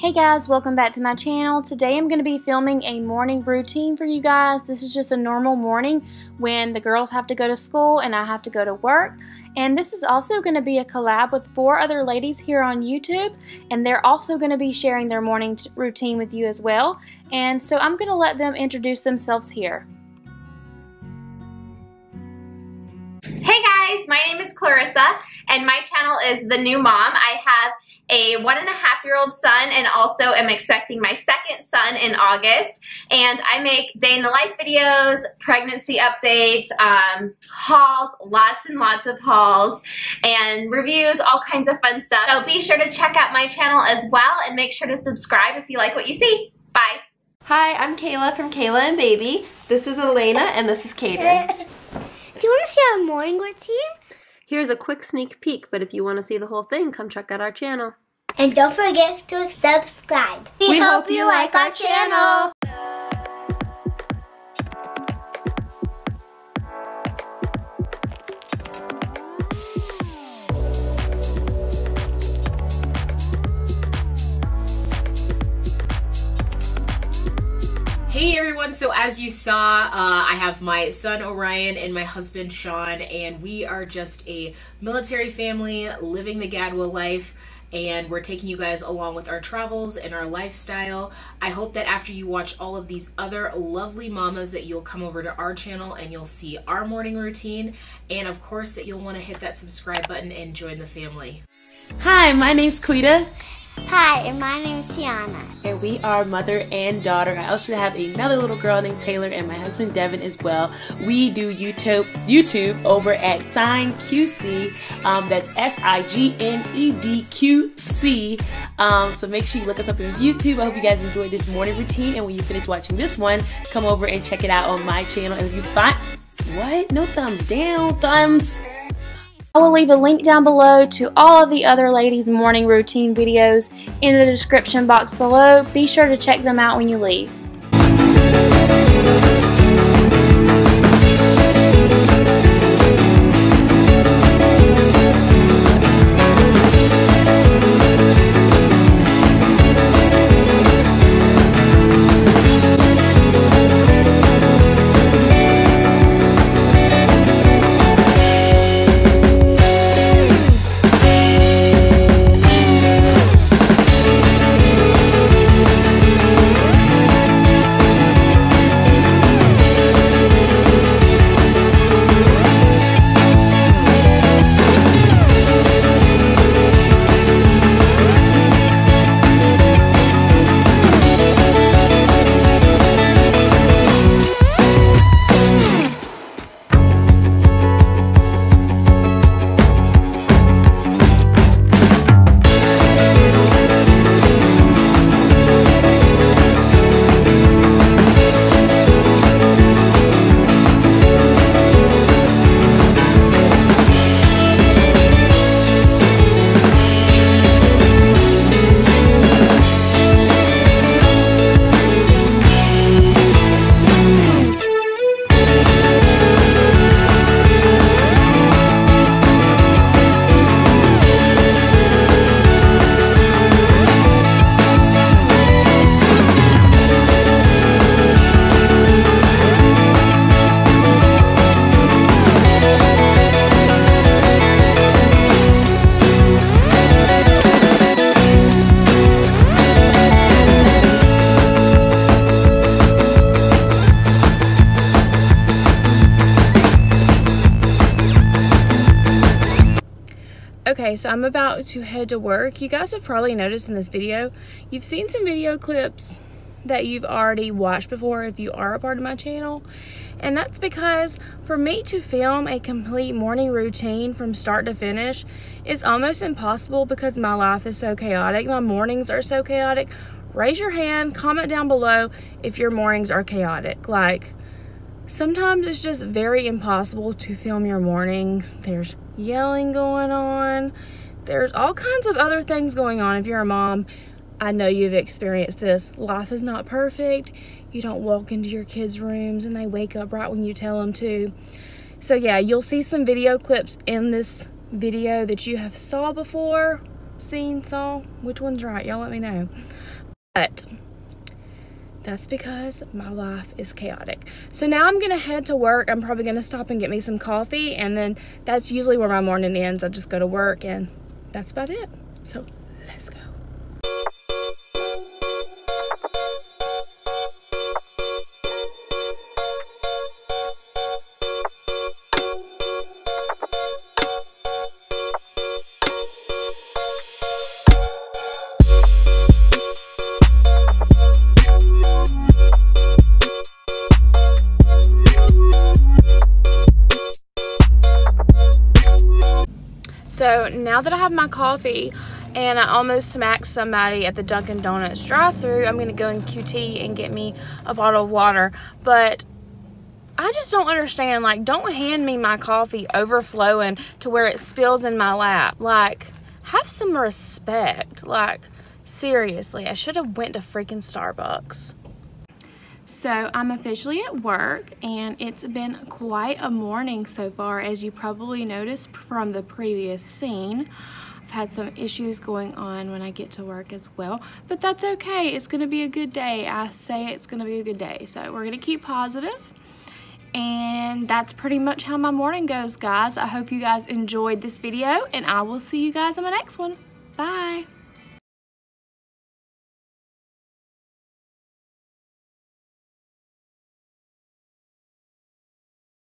Hey guys, welcome back to my channel. Today I'm going to be filming a morning routine for you guys. This is just a normal morning when the girls have to go to school and I have to go to work. And this is also going to be a collab with 4 other ladies here on YouTube, and they're also going to be sharing their morning routine with you as well. And so I'm going to let them introduce themselves here. Hey guys, my name is Clarissa and my channel is The New Mom. I have a 1.5-year-old son and also am expecting my 2nd son in August. And I make day in the life videos, pregnancy updates, hauls, lots and lots of hauls, and reviews, all kinds of fun stuff. So be sure to check out my channel as well and make sure to subscribe if you like what you see. Bye. Hi, I'm Kayla from Kayla and Baby. This is Elena and this is Kaden. Do you want to see our morning routine? Here's a quick sneak peek, but if you want to see the whole thing, come check out our channel. And don't forget to subscribe. We hope you like our channel. Hey everyone, so as you saw, I have my son Orion and my husband Sean, and we are just a military family living the Gadwa life, and we're taking you guys along with our travels and our lifestyle. I hope that after you watch all of these other lovely mamas that you'll come over to our channel and you'll see our morning routine, and of course that you'll want to hit that subscribe button and join the family. Hi, my name's Quita. Hi, and my name is Tiana. And we are mother and daughter. I also have another little girl named Taylor and my husband Devin as well. We do YouTube over at SignQC. That's SIGNEDQC. So make sure you look us up on YouTube. I hope you guys enjoyed this morning routine. And when you finish watching this one, come over and check it out on my channel. And if you find... What? No thumbs down. Thumbs. I will leave a link down below to all of the other ladies' morning routine videos in the description box below. Be sure to check them out when you leave. Okay, so I'm about to head to work. You guys have probably noticed in this video, you've seen some video clips that you've already watched before if you are a part of my channel. And that's because for me to film a complete morning routine from start to finish is almost impossible because my life is so chaotic. My mornings are so chaotic. Raise your hand, comment down below if your mornings are chaotic. Like, sometimes it's just very impossible to film your mornings. There's yelling going on. There's all kinds of other things going on. If you're a mom, I know you've experienced this. Life is not perfect. You don't walk into your kids' rooms and they wake up right when you tell them to. So yeah, you'll see some video clips in this video that you have saw before, seen, saw. Which one's right? Y'all let me know. But that's because my life is chaotic. So now I'm gonna head to work. I'm probably gonna stop and get me some coffee, and then that's usually where my morning ends. I just go to work and that's about it. So let's go. So now that I have my coffee and I almost smacked somebody at the Dunkin' Donuts drive-thru, I'm gonna go in QT and get me a bottle of water. But I just don't understand, like, don't hand me my coffee overflowing to where it spills in my lap. Like, have some respect. Like, seriously, I should have went to freaking Starbucks. So I'm officially at work, and it's been quite a morning so far, as you probably noticed from the previous scene. I've had some issues going on when I get to work as well, but that's okay. It's gonna be a good day. I say it's gonna be a good day. So we're gonna keep positive, and that's pretty much how my morning goes, guys. I hope you guys enjoyed this video, and I will see you guys in my next one. Bye.